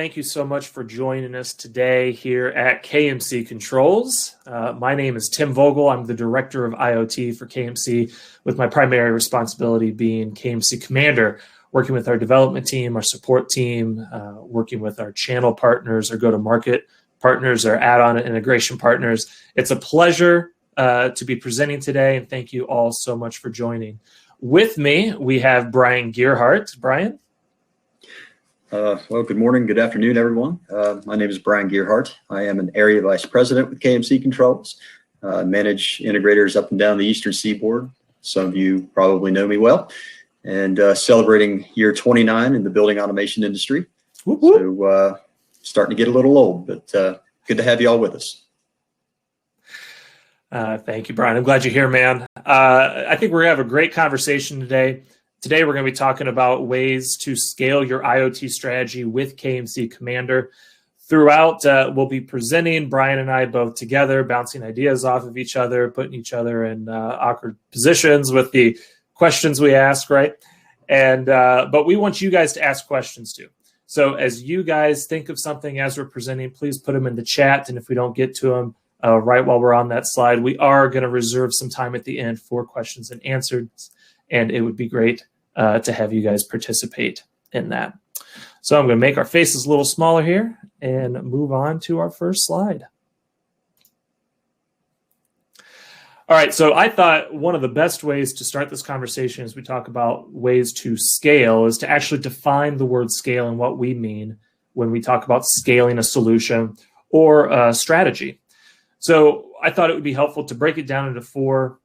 Thank you so much for joining us today here at KMC Controls. My name is Tim Vogel. I'm the Director of IoT for KMC, with my primary responsibility being KMC Commander, working with our development team, our support team, working with our channel partners, our go-to-market partners, our add-on and integration partners. It's a pleasure to be presenting today, and thank you all so much for joining. With me, we have Brian Gearhart. Brian? Well, good morning, good afternoon, everyone. My name is Brian Gearhart. I am an Area Vice President with KMC Controls. Manage integrators up and down the Eastern Seaboard. Some of you probably know me well. And celebrating year 29 in the building automation industry. Whoop, whoop. So starting to get a little old, but good to have you all with us. Thank you, Brian. I'm glad you're here, man. I think we're going to have a great conversation today. Today, we're going to be talking about ways to scale your IoT strategy with KMC Commander. Throughout, we'll be presenting, Brian and I both together, bouncing ideas off of each other, putting each other in awkward positions with the questions we ask, right? And but we want you guys to ask questions too. So as you guys think of something as we're presenting, please put them in the chat. And if we don't get to them right while we're on that slide, we are going to reserve some time at the end for questions and answers. And it would be great to have you guys participate in that. So I'm going to make our faces a little smaller here and move on to our first slide. All right, so I thought one of the best ways to start this conversation as we talk about ways to scale is to actually define the word scale and what we mean when we talk about scaling a solution or a strategy. So I thought it would be helpful to break it down into four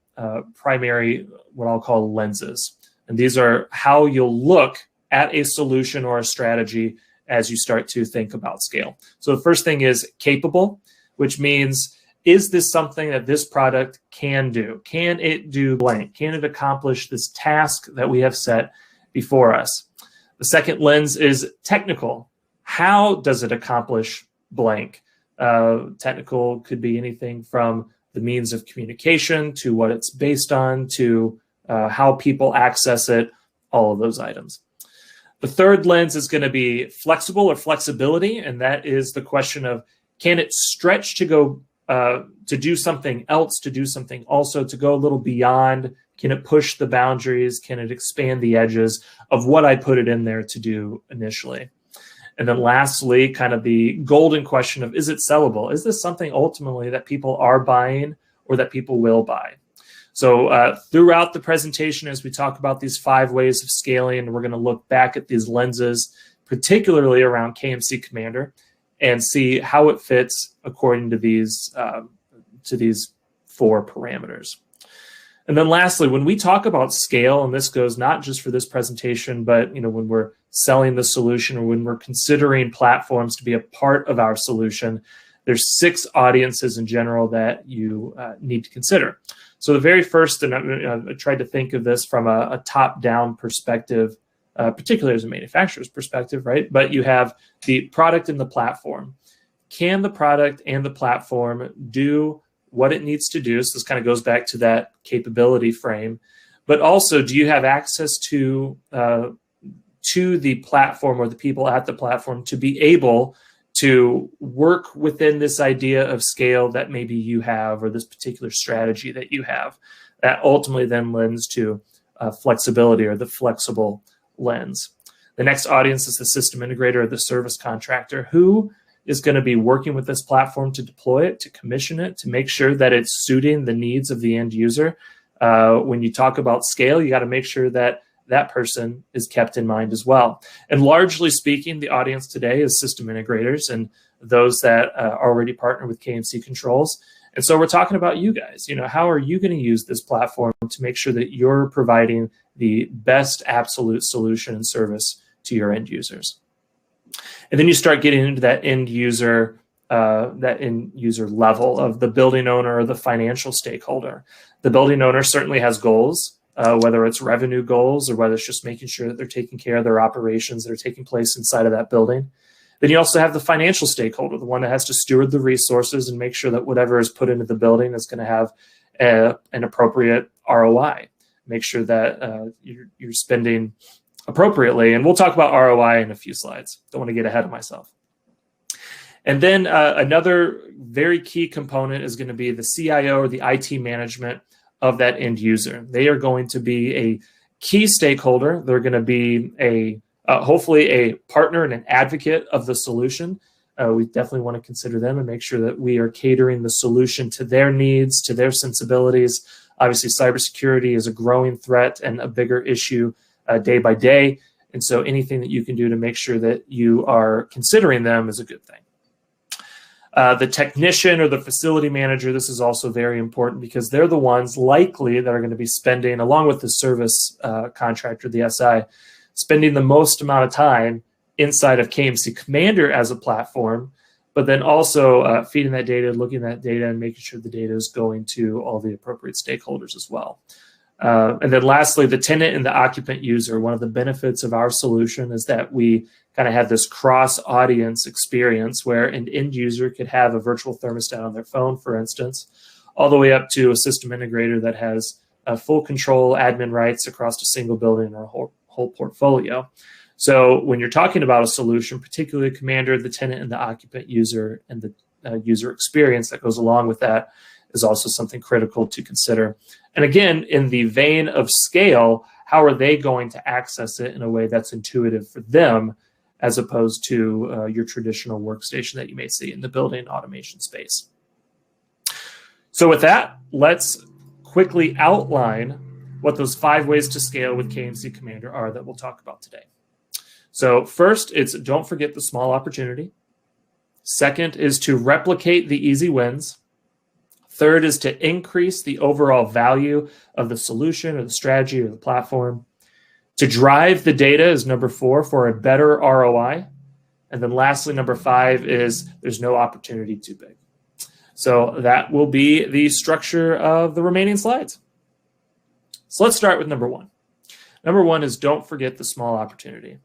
primary, what I'll call lenses. And these are how you'll look at a solution or a strategy as you start to think about scale. So the first thing is capable, which means, is this something that this product can do? Can it do blank? Can it accomplish this task that we have set before us? The second lens is technical. How does it accomplish blank? Technical could be anything from the means of communication to what it's based on to how people access it, all of those items. The third lens is going to be flexible or flexibility, and that is the question of, can it stretch to go to do something else, to do something also, to go a little beyond? Can it push the boundaries? Can it expand the edges of what I put it in there to do initially? And then lastly, kind of the golden question of, is it sellable? Is this something ultimately that people are buying or that people will buy? So throughout the presentation, as we talk about these 5 ways of scaling, we're going to look back at these lenses, particularly around KMC Commander, and see how it fits according to these 4 parameters. And then lastly, when we talk about scale, and this goes not just for this presentation, but when we're selling the solution or when we're considering platforms to be a part of our solution, there's 6 audiences in general that you need to consider. So the very first, and I tried to think of this from a top-down perspective, particularly as a manufacturer's perspective, right? But you have the product and the platform. Can the product and the platform do what it needs to do? So this kind of goes back to that capability frame. But also, do you have access to the platform or the people at the platform to be able to work within this idea of scale that maybe you have, or this particular strategy that you have, that ultimately then lends to flexibility, or the flexible lens. The next audience is the system integrator or the service contractor, who is going to be working with this platform to deploy it, to commission it, to make sure that it's suiting the needs of the end user. When you talk about scale, you got to make sure that that person is kept in mind as well. And largely speaking, the audience today is system integrators and those that already partner with KMC Controls. And so we're talking about you guys. How are you going to use this platform to make sure that you're providing the best absolute solution and service to your end users? And then you start getting into that end user level of the building owner or the financial stakeholder. The building owner certainly has goals, whether it's revenue goals or whether it's just making sure that they're taking care of their operations that are taking place inside of that building. Then you also have the financial stakeholder, the one that has to steward the resources and make sure that whatever is put into the building is going to have an appropriate ROI. Make sure that you're spending appropriately. And we'll talk about ROI in a few slides. Don't want to get ahead of myself. And then another very key component is going to be the CIO or the IT management of that end user. They are going to be a key stakeholder. They're going to be hopefully a partner and an advocate of the solution. We definitely want to consider them and make sure that we are catering the solution to their needs, to their sensibilities. Obviously, cybersecurity is a growing threat and a bigger issue day by day. And so anything that you can do to make sure that you are considering them is a good thing. The technician or the facility manager, this is also very important because they're the ones likely that are going to be spending, along with the service contractor, the SI, spending the most amount of time inside of KMC Commander as a platform, but then also feeding that data, looking at that data, and making sure the data is going to all the appropriate stakeholders as well. And then lastly, the tenant and the occupant user. One of the benefits of our solution is that we kind of have this cross-audience experience where an end user could have a virtual thermostat on their phone, for instance, all the way up to a system integrator that has full control, admin rights across a single building or a whole portfolio. So when you're talking about a solution, particularly Commander, the tenant and the occupant user and the user experience that goes along with that is also something critical to consider. And again, in the vein of scale, how are they going to access it in a way that's intuitive for them as opposed to your traditional workstation that you may see in the building automation space? So with that, let's quickly outline what those 5 ways to scale with KMC Commander are that we'll talk about today. So first, it's don't forget the small opportunity. Second is to replicate the easy wins. Third is to increase the overall value of the solution or the strategy or the platform. To drive the data is number 4 for a better ROI. And then lastly, number 5 is there's no opportunity too big. So that will be the structure of the remaining slides. So let's start with number 1. Number 1 is don't forget the small opportunity.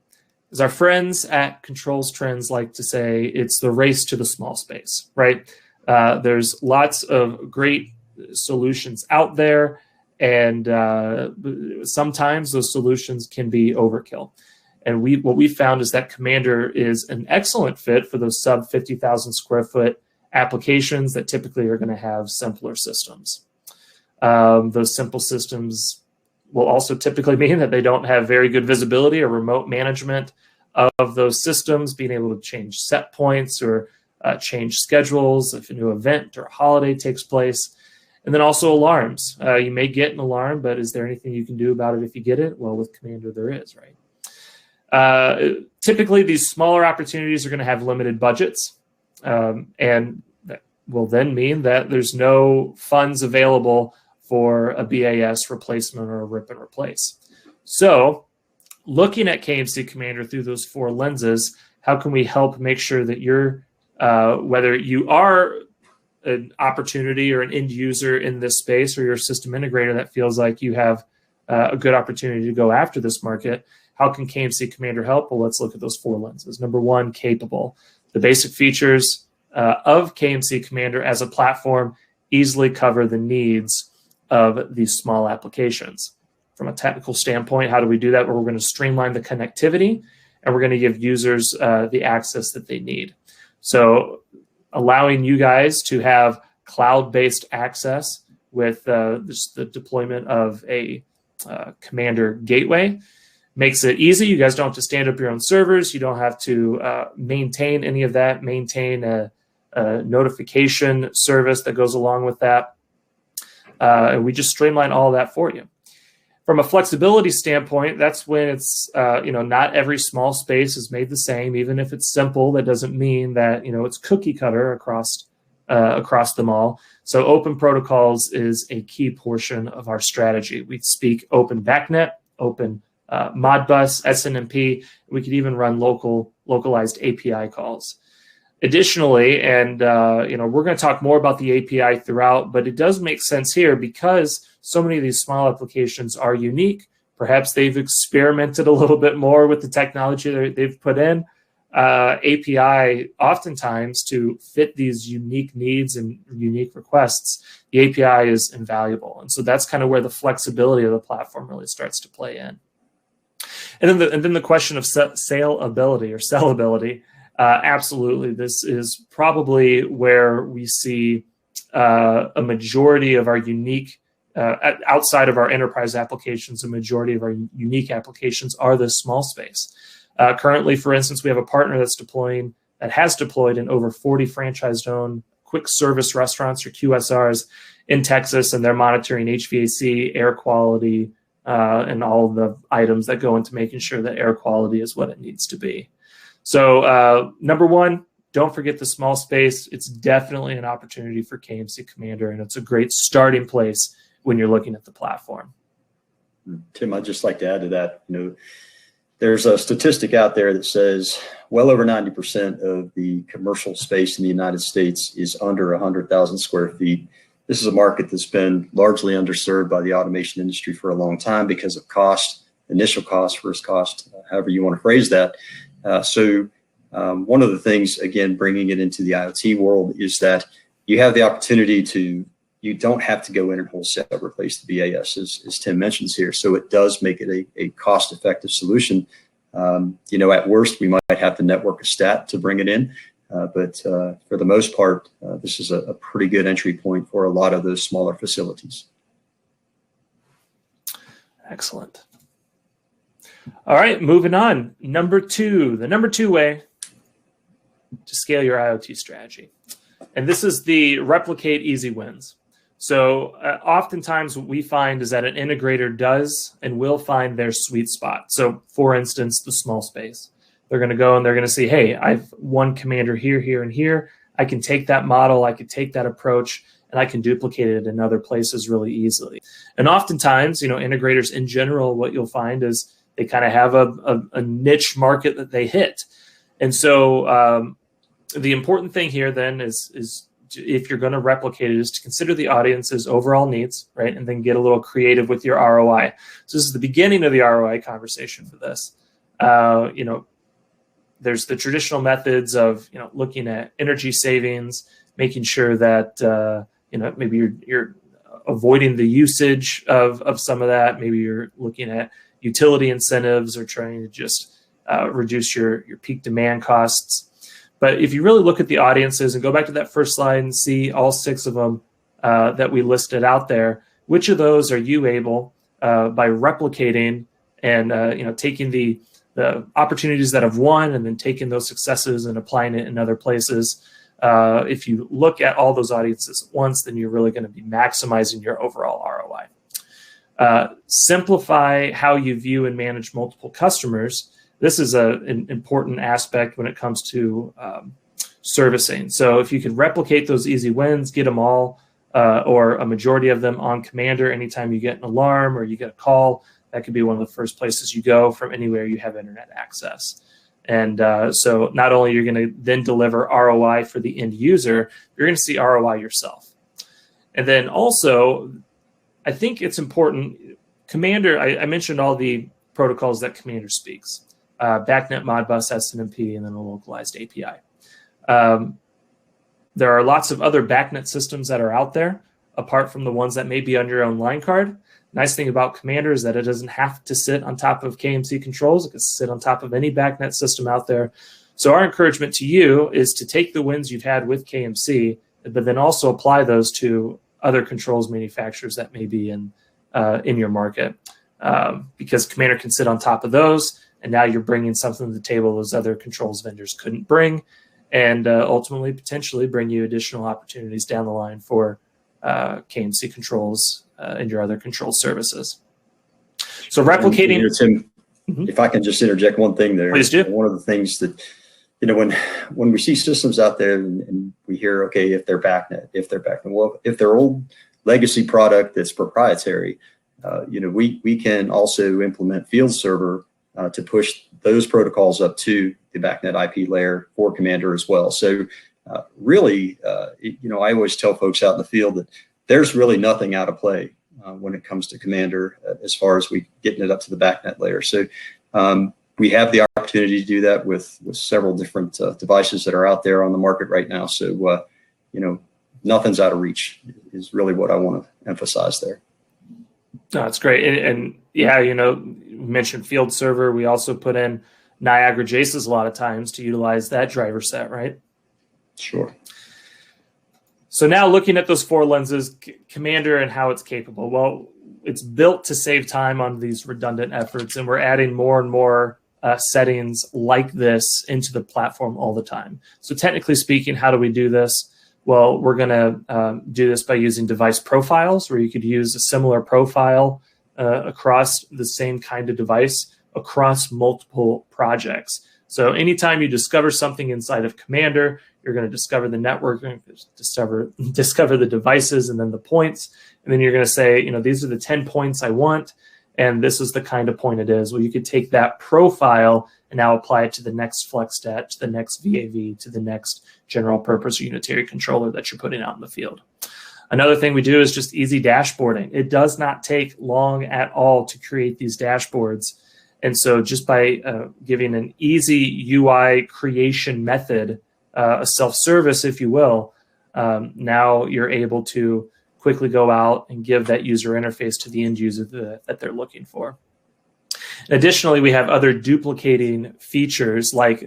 As our friends at Controls Trends like to say, it's the race to the small space, right? There's lots of great solutions out there, and sometimes those solutions can be overkill. And what we found is that Commander is an excellent fit for those sub 50,000 square foot applications that typically are going to have simpler systems. Those simple systems will also typically mean that they don't have very good visibility or remote management of those systems, being able to change set points or change schedules if a new event or a holiday takes place. And then also alarms. You may get an alarm, but is there anything you can do about it if you get it? Well, with Commander, there is, right? Typically, these smaller opportunities are going to have limited budgets. And that will then mean that there's no funds available for a BAS replacement or a rip and replace. So looking at KMC Commander through those 4 lenses, how can we help make sure that you're, whether you are an opportunity or an end user in this space, or you're a system integrator that feels like you have a good opportunity to go after this market, how can KMC Commander help? Well, let's look at those 4 lenses. Number 1, capable. The basic features of KMC Commander as a platform easily cover the needs of these small applications. From a technical standpoint, how do we do that? Well, we're going to streamline the connectivity, and we're going to give users the access that they need. So allowing you guys to have cloud-based access with the deployment of a Commander gateway makes it easy. You guys don't have to stand up your own servers. You don't have to maintain any of that, maintain a notification service that goes along with that. And we just streamline all of that for you. From a flexibility standpoint, that's when it's, not every small space is made the same. Even if it's simple, that doesn't mean that, it's cookie cutter across them all. So open protocols is a key portion of our strategy. We speak open BACnet, open Modbus, SNMP. We could even run localized API calls. Additionally, and we're going to talk more about the API throughout, but it does make sense here because so many of these small applications are unique. Perhaps they've experimented a little bit more with the technology that they've put in. API, oftentimes, to fit these unique needs and unique requests, the API is invaluable. And so that's kind of where the flexibility of the platform really starts to play in. And then the question of saleability or sellability. Absolutely. This is probably where we see a majority of our unique, outside of our enterprise applications, a majority of our unique applications are this small space. Currently, for instance, we have a partner that has deployed in over 40 franchise-owned quick service restaurants, or QSRs, in Texas, and they're monitoring HVAC, air quality, and all of the items that go into making sure that air quality is what it needs to be. So number one, don't forget the small space. It's definitely an opportunity for KMC Commander, and it's a great starting place when you're looking at the platform. Tim, I'd just like to add to that. There's a statistic out there that says well over 90% of the commercial space in the United States is under 100,000 square feet. This is a market that's been largely underserved by the automation industry for a long time because of cost, initial cost, first cost, however you want to phrase that. One of the things, again, bringing it into the IoT world, is that you have the opportunity you don't have to go in and wholesale replace the BAS, as Tim mentions here. So it does make it a cost-effective solution. At worst, we might have to network a stat to bring it in. But for the most part, this is a pretty good entry point for a lot of those smaller facilities. Excellent. All right, moving on. The number two way to scale your IoT strategy. And this is the replicate easy wins. So oftentimes what we find is that an integrator does and will find their sweet spot. So for instance, the small space. They're going to go and they're going to see, hey, I've one Commander here, here, and here. I can take that model, I can take that approach, and I can duplicate it in other places really easily. And oftentimes, integrators in general, what you'll find is they kind of have a niche market that they hit. And so the important thing here then is if you're going to replicate it, is to consider the audience's overall needs, right? And then get a little creative with your ROI. So this is the beginning of the ROI conversation for this. There's the traditional methods of, looking at energy savings, making sure that, maybe you're avoiding the usage of some of that. Maybe you're looking at utility incentives or trying to just reduce your peak demand costs. But if you really look at the audiences and go back to that first slide and see all 6 of them that we listed out there, which of those are you able by replicating and taking the opportunities that have won and then taking those successes and applying it in other places? If you look at all those audiences at once, then you're really going to be maximizing your overall ROI. Simplify how you view and manage multiple customers. This is an important aspect when it comes to servicing. So if you can replicate those easy wins, get them all or a majority of them on Commander anytime you get an alarm or you get a call, that could be one of the first places you go from anywhere you have internet access. And so not only you're going to then deliver ROI for the end user, you're going to see ROI yourself. And then also, I think it's important, Commander, I mentioned all the protocols that Commander speaks. BACnet, Modbus, SNMP, and then a localized API. There are lots of other BACnet systems that are out there, apart from the ones that may be on your own line card. Nice thing about Commander is that it doesn't have to sit on top of KMC controls. It can sit on top of any BACnet system out there. So our encouragement to you is to take the wins you've had with KMC, but then also apply those to other controls manufacturers that may be in your market, because Commander can sit on top of those. And now you're bringing something to the table those other controls vendors couldn't bring, and ultimately potentially bring you additional opportunities down the line for KMC controls and your other control services. So replicating. Tim, if I can just interject one thing there. Please do. One of the things that, when we see systems out there and we hear, okay, if they're BACnet, well, if they're old legacy product that's proprietary, we can also implement field server to push those protocols up to the BACnet IP layer for Commander as well. So really, I always tell folks out in the field that there's really nothing out of play when it comes to Commander as far as we getting it up to the BACnet layer. So we have the opportunity to do that with several different devices that are out there on the market right now. So, nothing's out of reach is really what I want to emphasize there. No, that's great. And yeah, you mentioned field server. We also put in Niagara Jaces a lot of times to utilize that driver set, right? Sure. So now looking at those 4 lenses, Commander and how it's capable. Well, it's built to save time on these redundant efforts, and we're adding more and more settings like this into the platform all the time. So technically speaking, how do we do this? Well, we're going to do this by using device profiles, where you could use a similar profile across the same kind of device across multiple projects. So anytime you discover something inside of Commander, you're going to discover the network, discover the devices and then the points. And then you're going to say, these are the 10 points I want, and this is the kind of point it is. Well, you could take that profile and now apply it to the next FlexStat, to the next VAV, to the next general purpose or unitary controller that you're putting out in the field. Another thing we do is just easy dashboarding. It does not take long at all to create these dashboards. And so just by giving an easy UI creation method, a self-service, if you will, now you're able to quickly go out and give that user interface to the end user that they're looking for. Additionally, we have other duplicating features like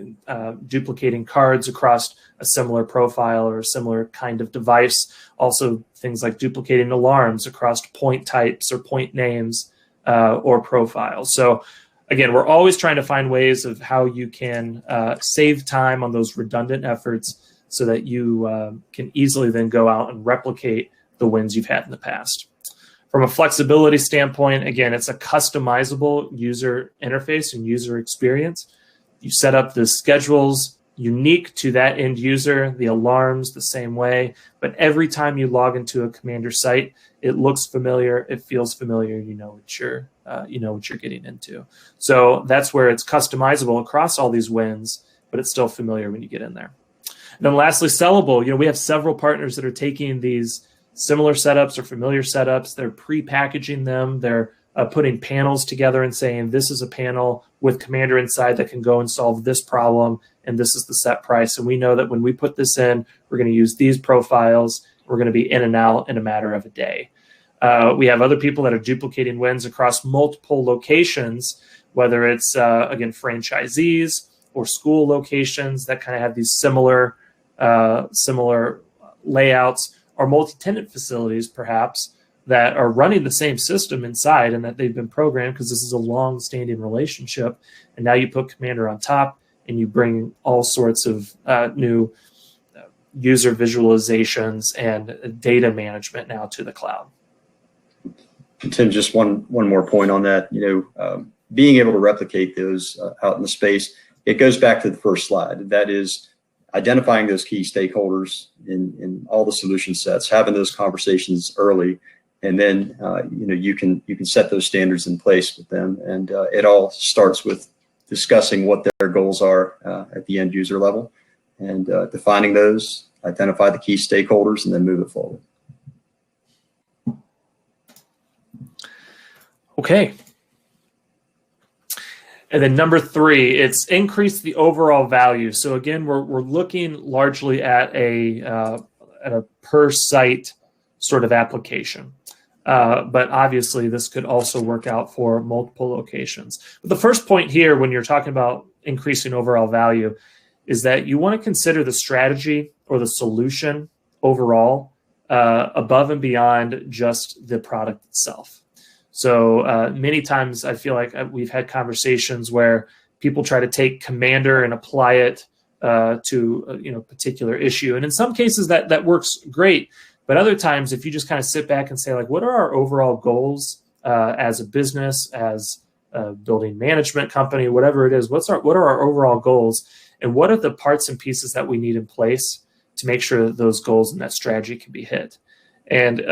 duplicating cards across a similar profile or a similar kind of device. Also, things like duplicating alarms across point types or point names or profiles. So again, we're always trying to find ways of how you can save time on those redundant efforts so that you can easily then go out and replicate the wins you've had in the past. From a flexibility standpoint, again, it's a customizable user interface and user experience. You set up the schedules unique to that end user, the alarms the same way, but every time you log into a Commander site, it looks familiar, it feels familiar, you know what you're getting into. So that's where it's customizable across all these wins, but it's still familiar when you get in there. And then lastly, sellable. We have several partners that are taking these similar setups or familiar setups. They're pre-packaging them. They're putting panels together and saying, this is a panel with Commander inside that can go and solve this problem, and this is the set price. And we know that when we put this in, we're going to use these profiles. We're going to be in and out in a matter of a day. We have other people that are duplicating wins across multiple locations, whether it's, again, franchisees or school locations that kind of have these similar layouts, or multi-tenant facilities, perhaps, that are running the same system inside and that they've been programmed because this is a long-standing relationship. And now you put Commander on top and you bring all sorts of new user visualizations and data management now to the cloud. Tim, just one more point on that. Being able to replicate those out in the space, it goes back to the first slide. That is identifying those key stakeholders in all the solution sets, having those conversations early, and then you can set those standards in place with them. And it all starts with discussing what their goals are at the end user level, and defining those, identify the key stakeholders, and then move it forward. Okay. And then number 3, it's increase the overall value. So again, we're looking largely at a per site sort of application. But obviously, this could also work out for multiple locations. But the first point here, when you're talking about increasing overall value, is that you want to consider the strategy or the solution overall above and beyond just the product itself. So many times I feel like we've had conversations where people try to take Commander and apply it to a particular issue. And in some cases that works great. But other times, if you just kind of sit back and say, like, what are our overall goals as a business, as a building management company, whatever it is, what are our overall goals? And what are the parts and pieces that we need in place to make sure that those goals and that strategy can be hit? And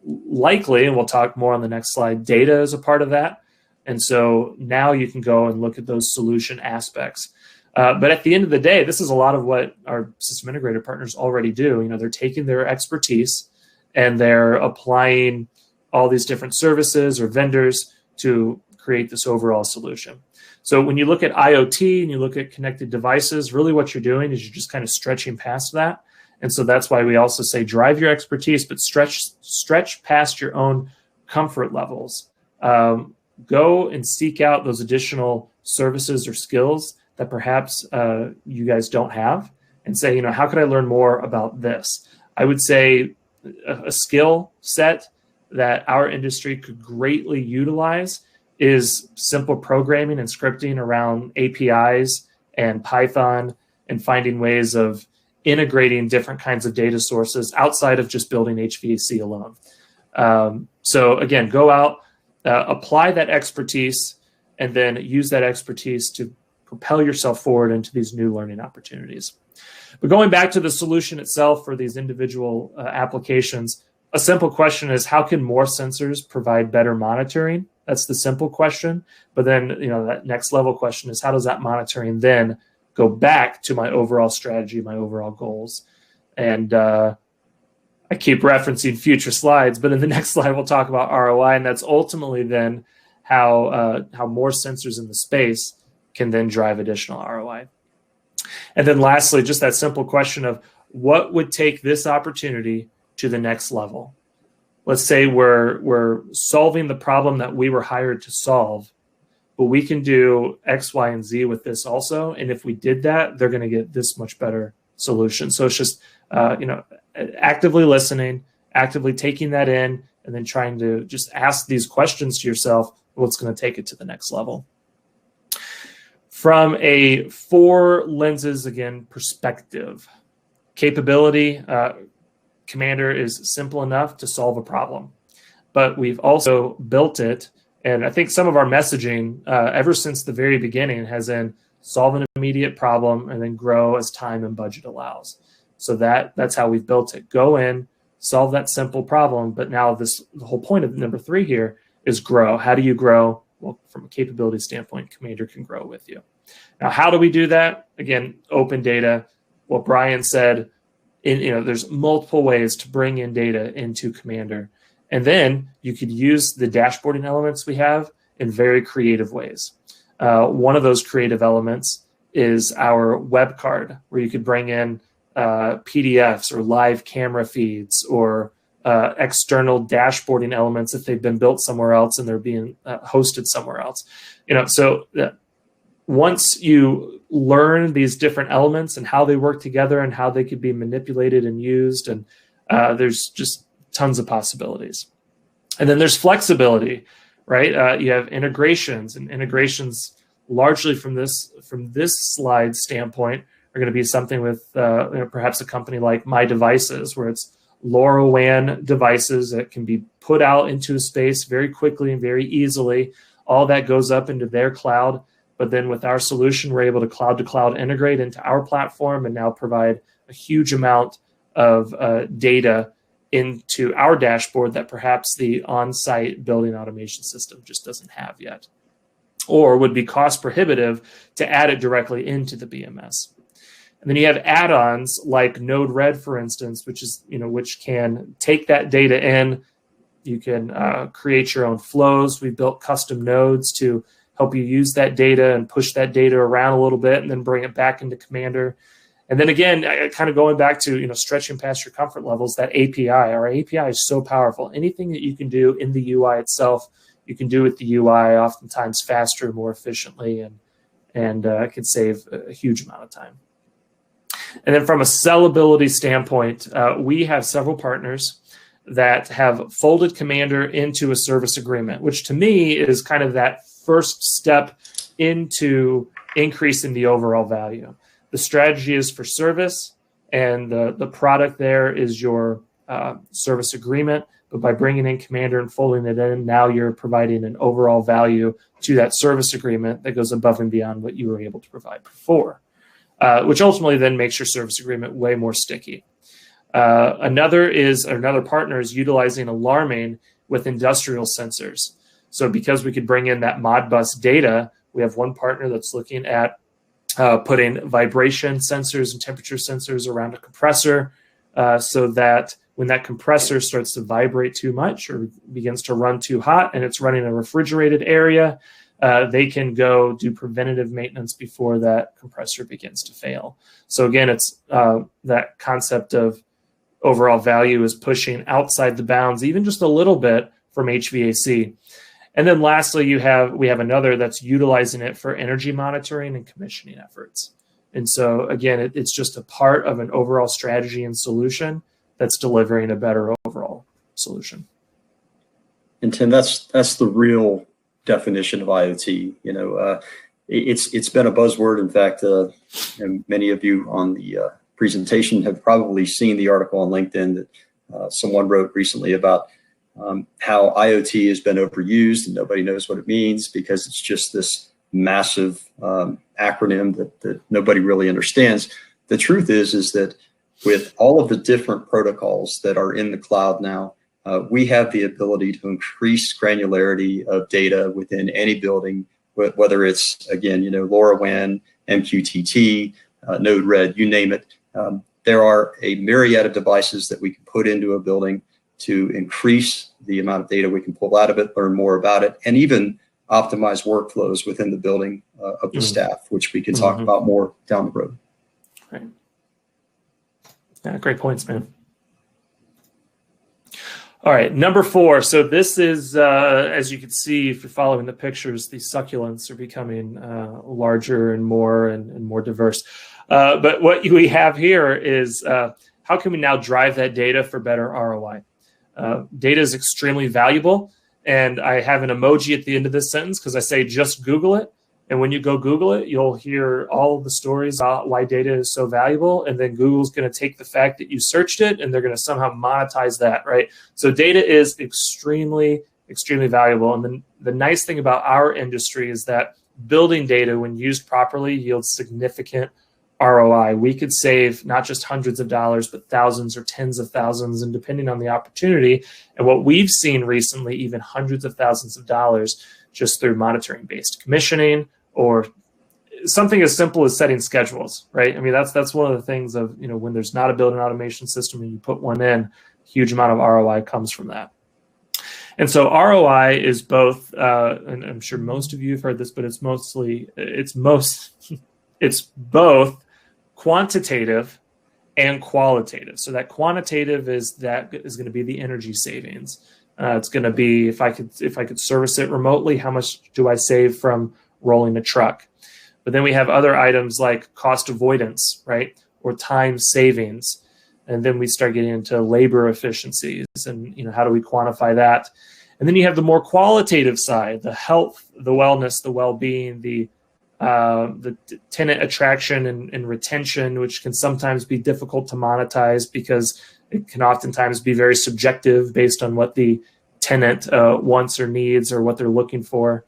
likely, and we'll talk more on the next slide, data is a part of that. And so now you can go and look at those solution aspects. But at the end of the day, this is a lot of what our system integrator partners already do. They're taking their expertise and they're applying all these different services or vendors to create this overall solution. So when you look at IoT and you look at connected devices, really what you're doing is you're just kind of stretching past that. And so that's why we also say drive your expertise, but stretch past your own comfort levels. Go and seek out those additional services or skills that perhaps you guys don't have, and say, how could I learn more about this? I would say a skill set that our industry could greatly utilize is simple programming and scripting around APIs and Python, and finding ways of integrating different kinds of data sources outside of just building HVAC alone. So again, go out, apply that expertise, and then use that expertise to propel yourself forward into these new learning opportunities. But going back to the solution itself for these individual applications, a simple question is, how can more sensors provide better monitoring? That's the simple question. But then, that next level question is, how does that monitoring then go back to my overall strategy, my overall goals? And I keep referencing future slides, but in the next slide, we'll talk about ROI. And that's ultimately then how more sensors in the space can then drive additional ROI. And then lastly, just that simple question of what would take this opportunity to the next level. Let's say we're solving the problem that we were hired to solve, but we can do X, Y, and Z with this also. And if we did that, they're going to get this much better solution. So it's just, actively listening, actively taking that in, and then trying to just ask these questions to yourself, what's going to take it to the next level. From a 4 lenses, again, perspective, capability, Commander is simple enough to solve a problem, but we've also built it. And I think some of our messaging ever since the very beginning has been solve an immediate problem and then grow as time and budget allows. So that's how we've built it. Go in, solve that simple problem. But now the whole point of number 3 here is grow. How do you grow? Well, from a capability standpoint, Commander can grow with you. Now, how do we do that? Again, open data. What Brian said, there's multiple ways to bring in data into Commander. And then you could use the dashboarding elements we have in very creative ways. One of those creative elements is our web card, where you could bring in PDFs or live camera feeds or external dashboarding elements if they've been built somewhere else and they're being hosted somewhere else. Once you learn these different elements and how they work together and how they could be manipulated and used, and there's just tons of possibilities. And then there's flexibility, right? You have integrations, and integrations largely from this slide standpoint are going to be something with perhaps a company like My Devices, where it's LoRaWAN devices that can be put out into a space very quickly and very easily. All that goes up into their cloud. But then with our solution, we're able to cloud integrate into our platform and now provide a huge amount of data into our dashboard that perhaps the on-site building automation system just doesn't have yet, or would be cost prohibitive to add it directly into the BMS. And then you have add-ons like Node-RED, for instance, which can take that data in. You can create your own flows. We built custom nodes to help you use that data and push that data around a little bit and then bring it back into Commander. And then again, kind of going back to, stretching past your comfort levels, that API, our API is so powerful. Anything that you can do in the UI itself, you can do with the UI oftentimes faster, more efficiently, and can save a huge amount of time. And then from a sellability standpoint, we have several partners that have folded Commander into a service agreement, which to me is kind of that first step into increasing the overall value. The strategy is for service, and the product there is your service agreement. But by bringing in Commander and folding it in, now you're providing an overall value to that service agreement that goes above and beyond what you were able to provide before, which ultimately then makes your service agreement way more sticky. Another partner is utilizing alarming with industrial sensors. So because we could bring in that Modbus data, we have one partner that's looking at putting vibration sensors and temperature sensors around a compressor so that when that compressor starts to vibrate too much or begins to run too hot and it's running a refrigerated area, they can go do preventative maintenance before that compressor begins to fail. So again, it's that concept of overall value is pushing outside the bounds, even just a little bit, from HVAC. And then lastly, we have another that's utilizing it for energy monitoring and commissioning efforts. And so again, it's just a part of an overall strategy and solution that's delivering a better overall solution. And Tim, that's the real definition of IoT. It's been a buzzword. In fact, and many of you on the presentation have probably seen the article on LinkedIn that someone wrote recently about how IoT has been overused and nobody knows what it means because it's just this massive acronym that nobody really understands. The truth is that with all of the different protocols that are in the cloud now, we have the ability to increase granularity of data within any building, whether it's, again, LoRaWAN, MQTT, Node-RED, you name it. There are a myriad of devices that we can put into a building to increase the amount of data we can pull out of it, learn more about it, and even optimize workflows within the building of the staff, which we can talk about more down the road. Right. Yeah, great points, man. All right, number 4. So this is, as you can see, if you're following the pictures, these succulents are becoming larger and more diverse. But what we have here is how can we now drive that data for better ROI? Data is extremely valuable, and I have an emoji at the end of this sentence because I say just Google it. And when you go Google it, you'll hear all of the stories about why data is so valuable. And then Google's going to take the fact that you searched it and they're going to somehow monetize that, right? So data is extremely, extremely valuable. And then the nice thing about our industry is that building data, when used properly, yields significant ROI. We could save not just hundreds of dollars, but thousands or tens of thousands, and depending on the opportunity. And what we've seen recently, even hundreds of thousands of dollars just through monitoring-based commissioning, or something as simple as setting schedules, right? I mean, that's one of the things of, when there's not a building automation system and you put one in, huge amount of ROI comes from that. And so ROI is both, and I'm sure most of you have heard this, but it's both quantitative and qualitative. So that quantitative is going to be the energy savings. It's going to be if I could service it remotely, how much do I save from rolling a truck? But then we have other items like cost avoidance, right? Or time savings. And then we start getting into labor efficiencies and, how do we quantify that? And then you have the more qualitative side, the health, the wellness, the well-being, the tenant attraction and retention, which can sometimes be difficult to monetize because it can oftentimes be very subjective based on what the tenant wants or needs or what they're looking for.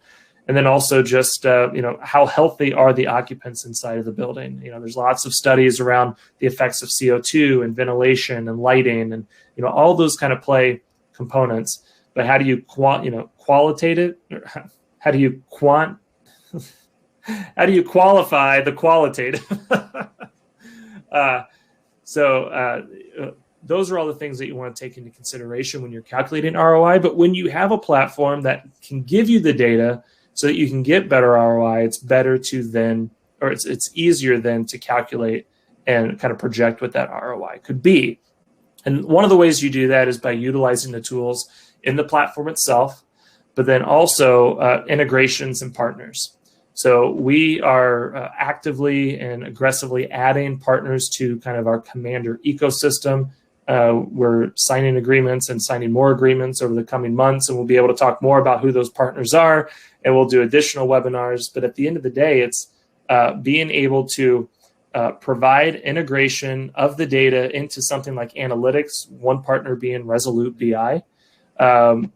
And then also just, how healthy are the occupants inside of the building? There's lots of studies around the effects of CO2 and ventilation and lighting and, all those kind of play components. But how do you qualitative? How do you how do you qualify the qualitative? Those are all the things that you want to take into consideration when you're calculating ROI. But when you have a platform that can give you the data so that you can get better ROI, it's better to then, or it's easier then to calculate and kind of project what that ROI could be. And one of the ways you do that is by utilizing the tools in the platform itself, but then also integrations and partners. So we are actively and aggressively adding partners to kind of our Commander ecosystem. We're signing agreements and signing more agreements over the coming months, and we'll be able to talk more about who those partners are, and we'll do additional webinars. But at the end of the day, it's being able to provide integration of the data into something like analytics, one partner being Resolute BI,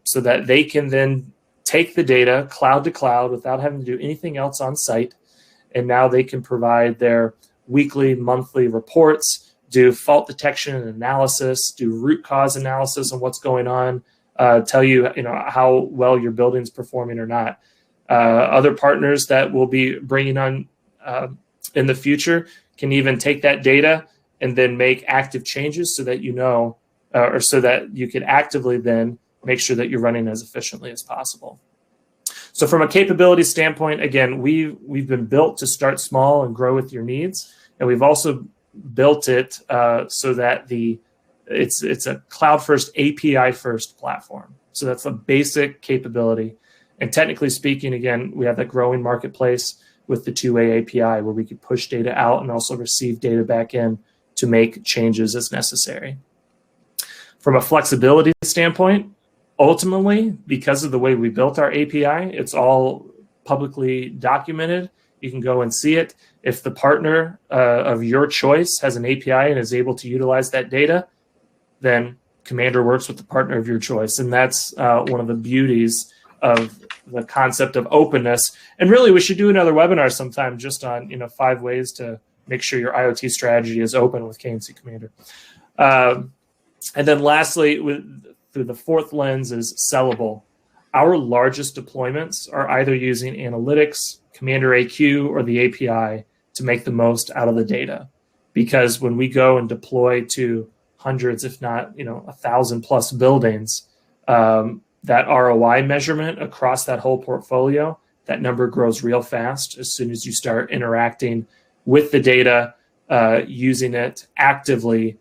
so that they can then take the data cloud to cloud without having to do anything else on site. And now they can provide their weekly, monthly reports, do fault detection and analysis, do root cause analysis on what's going on, tell you, how well your building's performing or not. Other partners that we'll be bringing on in the future can even take that data and then make active changes so that or so that you can actively then make sure that you're running as efficiently as possible. So from a capability standpoint, again, we've been built to start small and grow with your needs, and we've also built it so that it's a cloud-first, API-first platform. So that's a basic capability. And technically speaking, again, we have that growing marketplace with the two-way API where we could push data out and also receive data back in to make changes as necessary. From a flexibility standpoint, ultimately, because of the way we built our API, it's all publicly documented. You can go and see it. If the partner of your choice has an API and is able to utilize that data, then Commander works with the partner of your choice. And that's one of the beauties of the concept of openness. And really, we should do another webinar sometime just on 5 ways to make sure your IoT strategy is open with KMC Commander. And then lastly, through the fourth lens is sellable. Our largest deployments are either using analytics, Commander AQ, or the API to make the most out of the data. Because when we go and deploy to hundreds, if not 1,000 plus buildings, that ROI measurement across that whole portfolio, that number grows real fast as soon as you start interacting with the data, using it actively,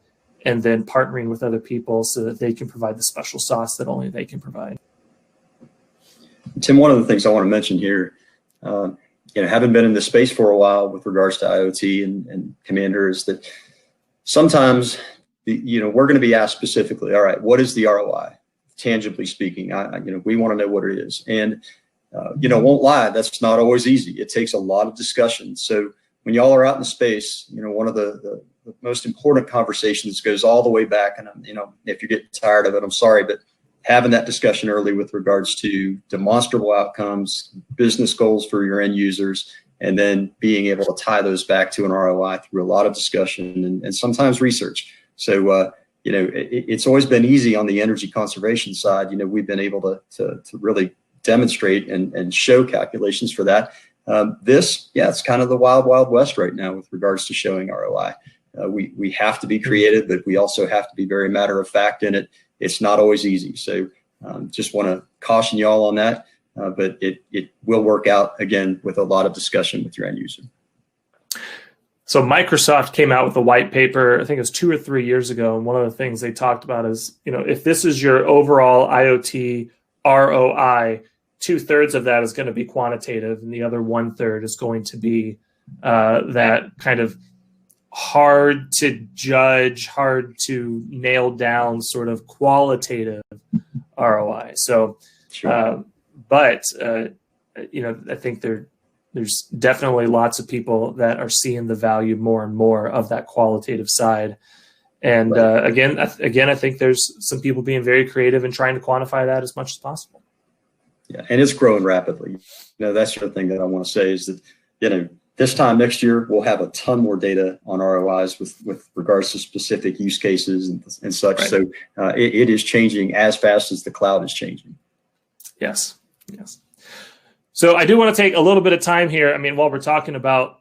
and then partnering with other people so that they can provide the special sauce that only they can provide. Tim, one of the things I want to mention here, having been in this space for a while with regards to IoT and Commander, is that sometimes we're going to be asked specifically, all right, what is the ROI? Tangibly speaking, we want to know what it is. And, won't lie, that's not always easy. It takes a lot of discussion. So when y'all are out in the space, one of the most important conversations goes all the way back. And, if you're getting tired of it, I'm sorry, but having that discussion early with regards to demonstrable outcomes, business goals for your end users, and then being able to tie those back to an ROI through a lot of discussion and sometimes research. So, it's always been easy on the energy conservation side. We've been able to really demonstrate and show calculations for that. It's kind of the wild, wild west right now with regards to showing ROI. We have to be creative, but we also have to be very matter of fact in it. It's not always easy. So just want to caution y'all on that, but it will work out, again, with a lot of discussion with your end user. So Microsoft came out with a white paper, I think it was 2 or 3 years ago. And one of the things they talked about is, if this is your overall IoT ROI, 2/3 of that is going to be quantitative, and the other 1/3 is going to be that kind of hard to judge, hard to nail down sort of qualitative ROI. So, sure. I think there's definitely lots of people that are seeing the value more and more of that qualitative side. And Right. Again, I think there's some people being very creative and trying to quantify that as much as possible. Yeah, and it's growing rapidly. That's the other thing that I want to say is that, this time next year, we'll have a ton more data on ROIs with regards to specific use cases and such. Right. So it is changing as fast as the cloud is changing. Yes. So I do want to take a little bit of time here. I mean, while we're talking about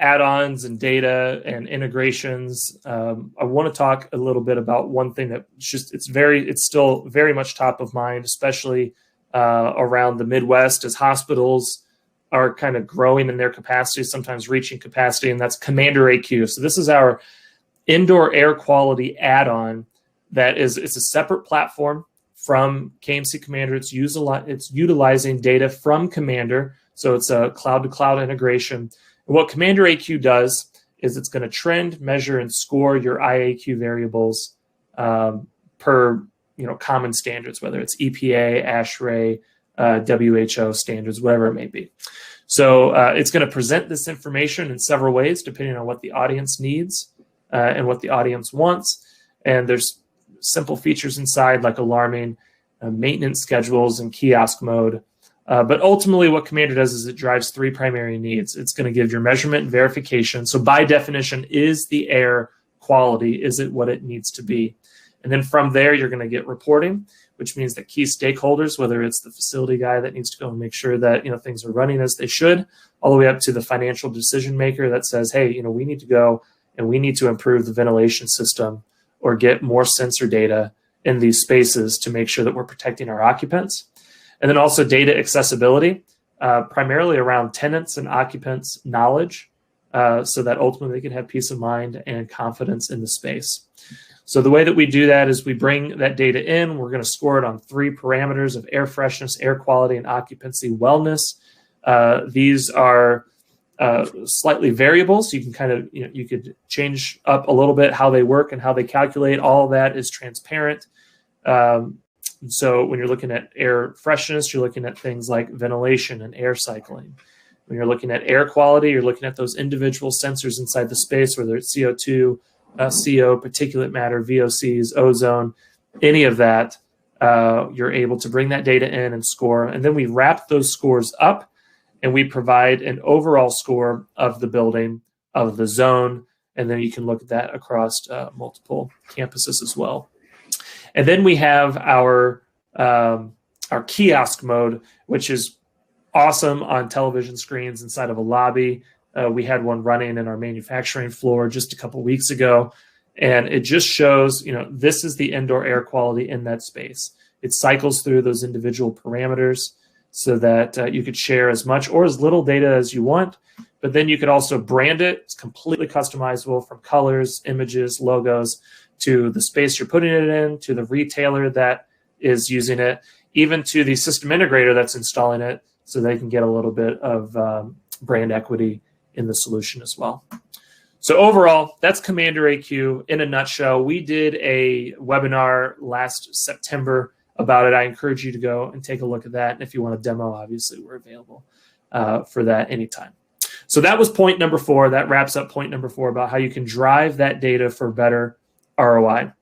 add-ons and data and integrations, I want to talk a little bit about one thing that it's still very much top of mind, especially around the Midwest as hospitals are kind of growing in their capacity, sometimes reaching capacity, and that's Commander AQ. So this is our indoor air quality add-on it's a separate platform from KMC Commander. It's utilizing data from Commander, so it's a cloud-to-cloud integration. And what Commander AQ does is it's going to trend, measure, and score your IAQ variables per common standards, whether it's EPA, ASHRAE, WHO standards, whatever it may be. So it's going to present this information in several ways, depending on what the audience needs and what the audience wants. And there's simple features inside, like alarming, maintenance schedules, and kiosk mode. But ultimately, what Commander does is it drives 3 primary needs. It's going to give your measurement and verification. So by definition, is the air quality? Is it what it needs to be? And then from there, you're going to get reporting, which means that key stakeholders, whether it's the facility guy that needs to go and make sure that things are running as they should, all the way up to the financial decision maker that says, hey, we need to go and we need to improve the ventilation system or get more sensor data in these spaces to make sure that we're protecting our occupants. And then also data accessibility, primarily around tenants and occupants' knowledge so that ultimately they can have peace of mind and confidence in the space. So the way that we do that is we bring that data in. We're going to score it on 3 parameters of air freshness, air quality, and occupancy wellness. These are slightly variable, so you can kind of, you could change up a little bit how they work and how they calculate. All of that is transparent. So when you're looking at air freshness, you're looking at things like ventilation and air cycling. When you're looking at air quality, you're looking at those individual sensors inside the space, whether it's CO2, CO, particulate matter, VOCs, ozone, any of that. You're able to bring that data in and score. And then we wrap those scores up and we provide an overall score of the building, of the zone. And then you can look at that across multiple campuses as well. And then we have our kiosk mode, which is awesome on television screens inside of a lobby. We had one running in our manufacturing floor just a couple weeks ago, and it just shows, this is the indoor air quality in that space. It cycles through those individual parameters so that you could share as much or as little data as you want, but then you could also brand it. It's completely customizable, from colors, images, logos, to the space you're putting it in, to the retailer that is using it, even to the system integrator that's installing it, so they can get a little bit of brand equity in the solution as well. So overall, that's Commander AQ in a nutshell. We did a webinar last September about it. I encourage you to go and take a look at that. And if you want a demo, obviously we're available for that anytime. So that was point number 4. That wraps up point number 4 about how you can drive that data for better ROI.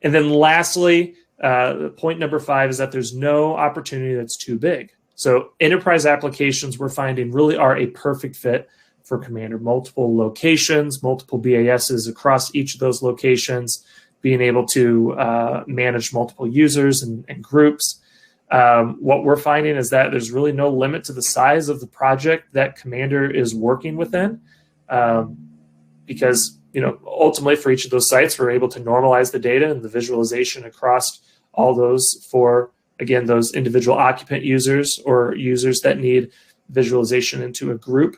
And then lastly, point number 5 is that there's no opportunity that's too big. So enterprise applications, we're finding, really are a perfect fit for Commander. Multiple locations, multiple BASs across each of those locations, being able to manage multiple users and groups. What we're finding is that there's really no limit to the size of the project that Commander is working within, because ultimately for each of those sites, we're able to normalize the data and the visualization across all those for, again, those individual occupant users or users that need visualization into a group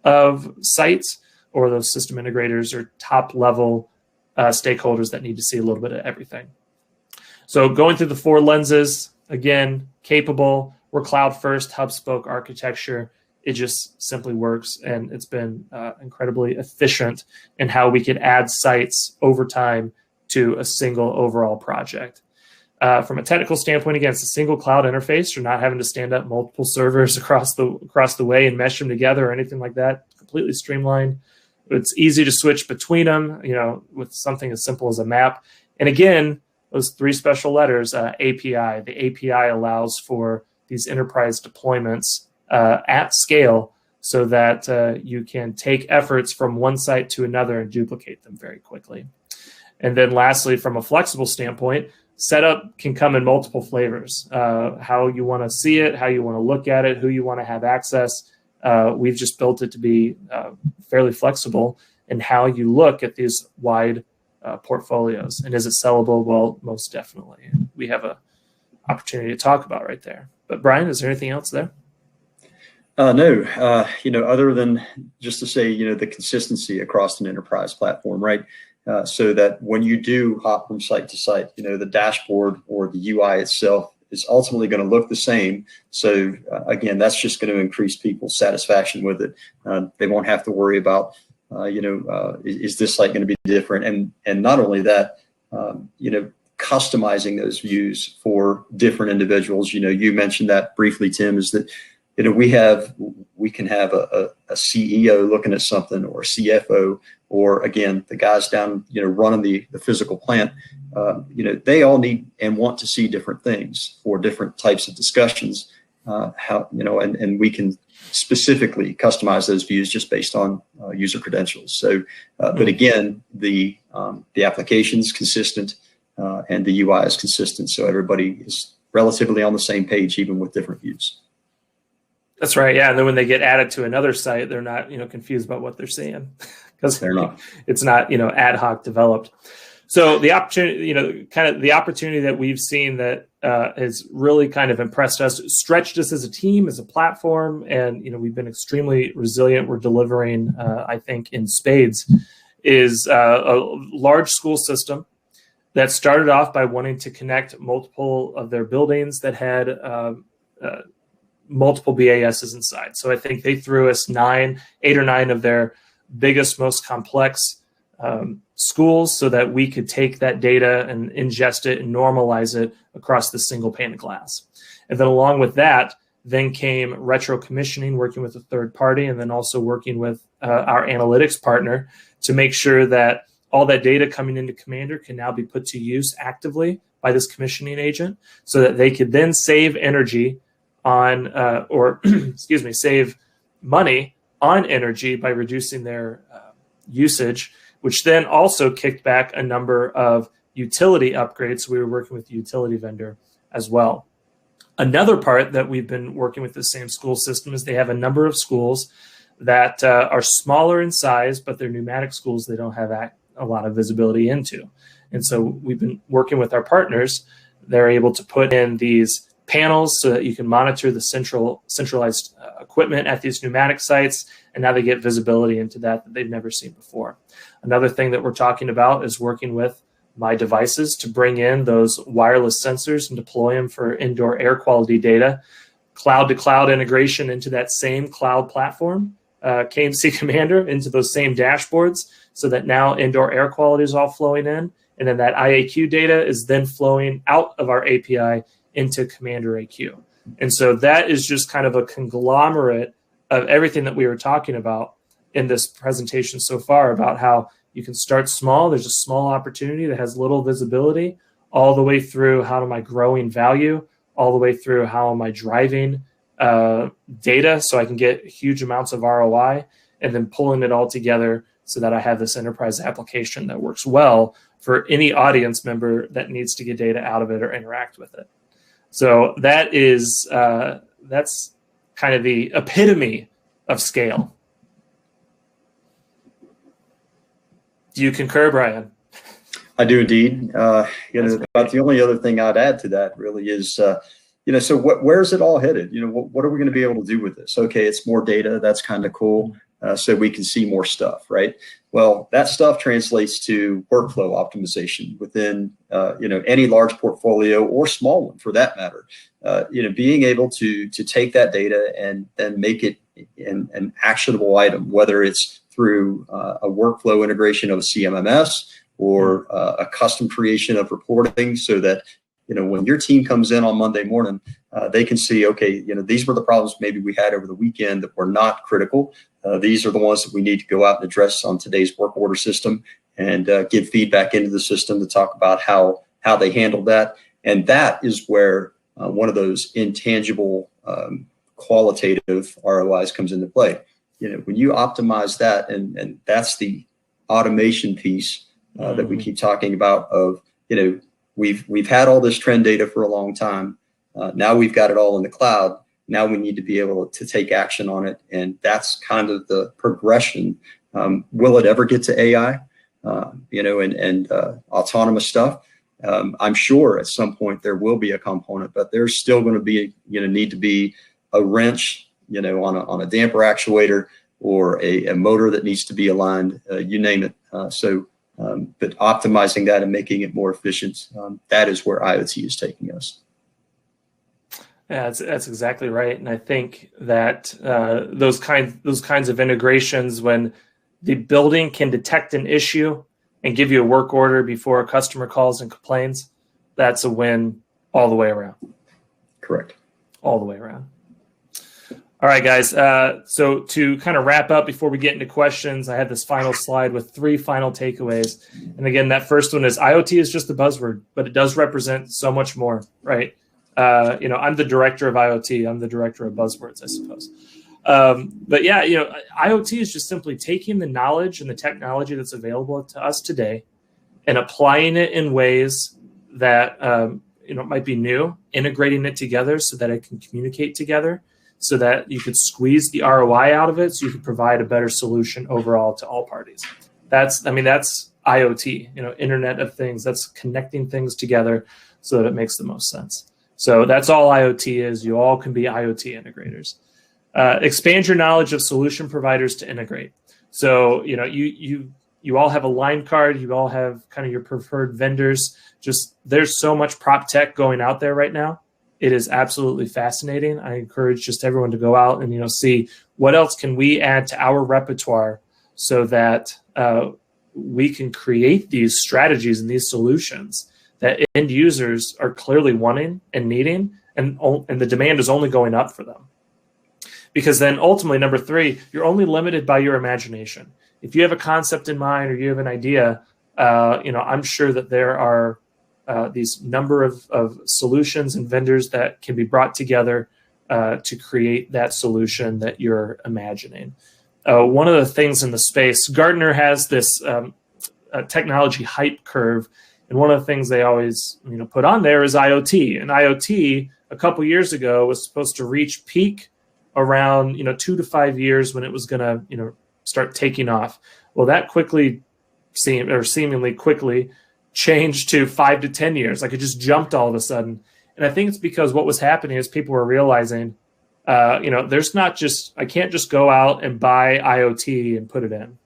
of sites, or those system integrators or top level stakeholders that need to see a little bit of everything. So going through the 4 lenses, again, capable, we're cloud first, hub spoke architecture. It just simply works, and it's been incredibly efficient in how we can add sites over time to a single overall project. From a technical standpoint, again, it's a single cloud interface. You're not having to stand up multiple servers across the way and mesh them together or anything like that. Completely streamlined. It's easy to switch between them, with something as simple as a map. And again, those 3 special letters, API. The API allows for these enterprise deployments at scale, so that you can take efforts from one site to another and duplicate them very quickly. And then lastly, from a flexible standpoint, setup can come in multiple flavors. How you want to see it, how you want to look at it, who you want to have access. We've just built it to be fairly flexible in how you look at these wide portfolios. And is it sellable? Well, most definitely. We have an opportunity to talk about right there. But Brian, is there anything else there? No, other than just to say, the consistency across an enterprise platform, right? So that when you do hop from site to site, the dashboard or the UI itself is ultimately going to look the same. So again, that's just going to increase people's satisfaction with it. They won't have to worry about, is this site going to be different? And not only that, customizing those views for different individuals. You mentioned that briefly, Tim, is that we can have a CEO looking at something, or a CFO, or again, the guys down, running the physical plant. They all need and want to see different things for different types of discussions. And we can specifically customize those views just based on user credentials. So, but again, the application's consistent and the UI is consistent, so everybody is relatively on the same page, even with different views. That's right. Yeah. And then when they get added to another site, they're not, confused about what they're seeing, because they're not. It's not, ad hoc developed. So the opportunity, kind of the opportunity that we've seen that has really kind of impressed us, stretched us as a team, as a platform, and we've been extremely resilient. We're delivering, I think, in spades, is a large school system that started off by wanting to connect multiple of their buildings that had multiple BASs inside. So I think they threw us 8 or 9 of their biggest, most complex schools so that we could take that data and ingest it and normalize it across the single pane of glass. And then along with that, then came retro commissioning, working with a third party, and then also working with our analytics partner to make sure that all that data coming into Commander can now be put to use actively by this commissioning agent so that they could then save energy on, save money on energy by reducing their usage, which then also kicked back a number of utility upgrades. So we were working with the utility vendor as well. Another part that we've been working with the same school system is they have a number of schools that are smaller in size, but they're pneumatic schools they don't have a lot of visibility into. And so we've been working with our partners. They're able to put in these panels so that you can monitor the centralized equipment at these pneumatic sites, and now they get visibility into that they've never seen before. Another thing that we're talking about is working with My Devices to bring in those wireless sensors and deploy them for indoor air quality data, cloud-to-cloud integration into that same cloud platform, KMC Commander, into those same dashboards, so that now indoor air quality is all flowing in, and then that IAQ data is then flowing out of our API into Commander AQ. And so that is just kind of a conglomerate of everything that we were talking about in this presentation so far, about how you can start small. There's a small opportunity that has little visibility, all the way through how am I growing value, all the way through how am I driving data so I can get huge amounts of ROI, and then pulling it all together so that I have this enterprise application that works well for any audience member that needs to get data out of it or interact with it. So that is that's kind of the epitome of scale. Do you concur, Brian? I do indeed. About the only other thing I'd add to that really is, so where's it all headed? What are we going to be able to do with this? Okay, it's more data. That's kind of cool. So we can see more stuff, right? Well, that stuff translates to workflow optimization within, any large portfolio or small one for that matter. Being able to take that data and then make it an actionable item, whether it's through a workflow integration of a CMMS or a custom creation of reporting, so that when your team comes in on Monday morning, they can see, okay, these were the problems maybe we had over the weekend that were not critical. These are the ones that we need to go out and address on today's work order system, and give feedback into the system to talk about how they handled that. And that is where one of those intangible qualitative ROIs comes into play. When you optimize that, and that's the automation piece that we keep talking about of, we've had all this trend data for a long time. Now we've got it all in the cloud. Now we need to be able to take action on it. And that's kind of the progression. Will it ever get to AI, and autonomous stuff? I'm sure at some point there will be a component, but there's still going to be, need to be a wrench, on a damper actuator, or a motor that needs to be aligned, you name it. But optimizing that and making it more efficient, that is where IoT is taking us. Yeah, that's exactly right. And I think that those kinds of integrations, when the building can detect an issue and give you a work order before a customer calls and complains, that's a win all the way around. Correct. All the way around. All right, guys. So to kind of wrap up before we get into questions, I have this final slide with 3 final takeaways. And again, that first one is IoT is just a buzzword, but it does represent so much more, right? I'm the director of IoT. I'm the director of buzzwords, I suppose. But yeah, IoT is just simply taking the knowledge and the technology that's available to us today and applying it in ways that, might be new, integrating it together so that it can communicate together, so that you could squeeze the ROI out of it, so you could provide a better solution overall to all parties. That's IoT, Internet of Things. That's connecting things together so that it makes the most sense. So that's all IoT is. You all can be IoT integrators. Expand your knowledge of solution providers to integrate. So, you all have a line card. You all have kind of your preferred vendors. Just there's so much prop tech going out there right now. It is absolutely fascinating. I encourage just everyone to go out and see what else can we add to our repertoire so that we can create these strategies and these solutions that end users are clearly wanting and needing, and the demand is only going up for them. Because then ultimately, number 3, you're only limited by your imagination. If you have a concept in mind or you have an idea, I'm sure that there are these number of solutions and vendors that can be brought together to create that solution that you're imagining. One of the things in the space, Gartner has this technology hype curve, and one of the things they always put on there is IoT. And IoT a couple years ago was supposed to reach peak around 2 to 5 years when it was going to start taking off. Well, that seemingly quickly changed to 5 to 10 years. Like it just jumped all of a sudden. And I think it's because what was happening is people were realizing, there's not just, I can't just go out and buy IoT and put it in.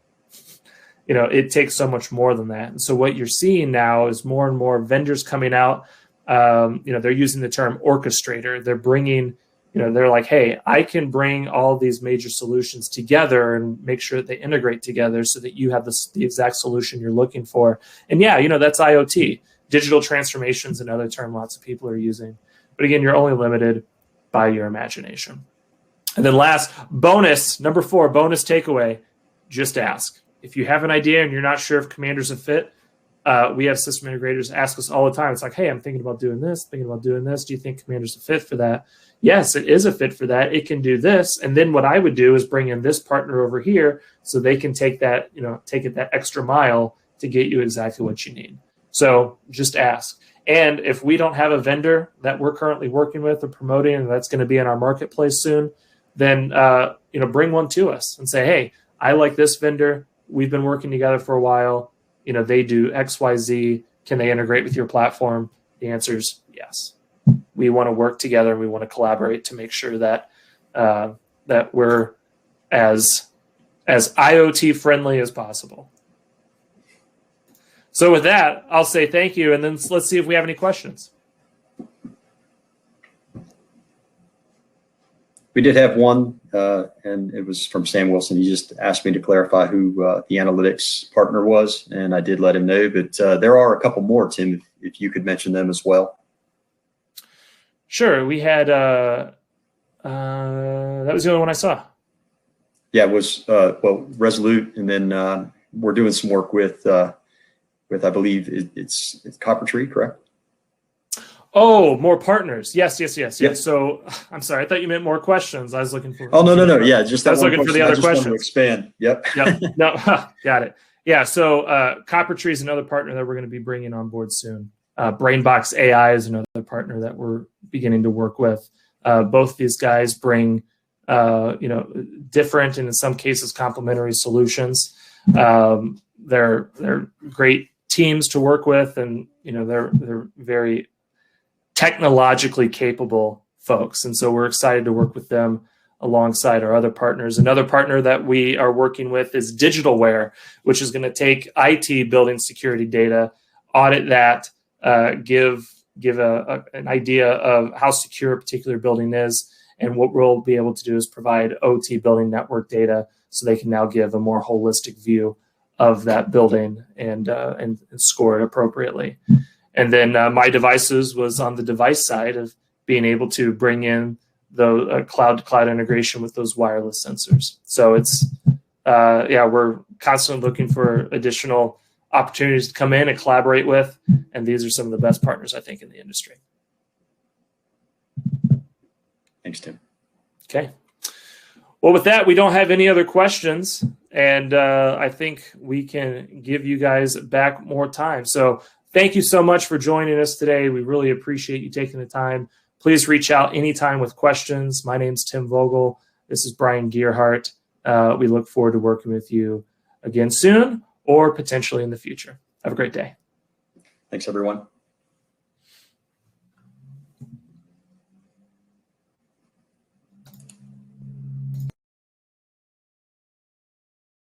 It takes so much more than that. And so what you're seeing now is more and more vendors coming out. They're using the term orchestrator. They're bringing, they're like, hey, I can bring all these major solutions together and make sure that they integrate together so that you have the exact solution you're looking for. And that's IoT. Digital transformation is another term lots of people are using. But again, you're only limited by your imagination. And then last, number 4, bonus takeaway, just ask. If you have an idea and you're not sure if Commander's a fit, we have system integrators ask us all the time. It's like, hey, I'm thinking about doing this, Do you think Commander's a fit for that? Yes, it is a fit for that. It can do this. And then what I would do is bring in this partner over here so they can take that, take it that extra mile to get you exactly what you need. So just ask. And if we don't have a vendor that we're currently working with or promoting and that's going to be in our marketplace soon, then bring one to us and say, hey, I like this vendor. We've been working together for a while. They do X, Y, Z. Can they integrate with your platform? The answer is yes. We want to work together and we want to collaborate to make sure that that we're as IoT friendly as possible. So with that, I'll say thank you, and then let's see if we have any questions. We did have one, and it was from Sam Wilson. He just asked me to clarify who the analytics partner was, and I did let him know. But there are a couple more, Tim, if you could mention them as well. Sure. We had, that was the only one I saw. Yeah, it was, Resolute, and then we're doing some work with I believe it's Copper Tree, correct? Oh, more partners. Yes. Yep. So I'm sorry. I thought you meant more questions. I was looking for. Oh, no. Yeah, just that I was looking for the other questions. To expand. Yep. No, got it. Yeah. So Copper Tree is another partner that we're going to be bringing on board soon. Brainbox AI is another partner that we're beginning to work with. Both these guys bring, different and in some cases complementary solutions. They're great teams to work with, and they're very technologically capable folks, and so we're excited to work with them alongside our other partners. Another partner that we are working with is Digitalware, which is going to take IT building security data, audit that, give an idea of how secure a particular building is, and what we'll be able to do is provide OT building network data so they can now give a more holistic view of that building and score it appropriately. And then My Devices was on the device side of being able to bring in the cloud-to-cloud integration with those wireless sensors. So it's, we're constantly looking for additional opportunities to come in and collaborate with. And these are some of the best partners, I think, in the industry. Thanks, Tim. Okay. Well, with that, we don't have any other questions. And I think we can give you guys back more time. So thank you so much for joining us today. We really appreciate you taking the time. Please reach out anytime with questions. My name's Tim Vogel. This is Brian Gearhart. We look forward to working with you again soon or potentially in the future. Have a great day. Thanks, everyone.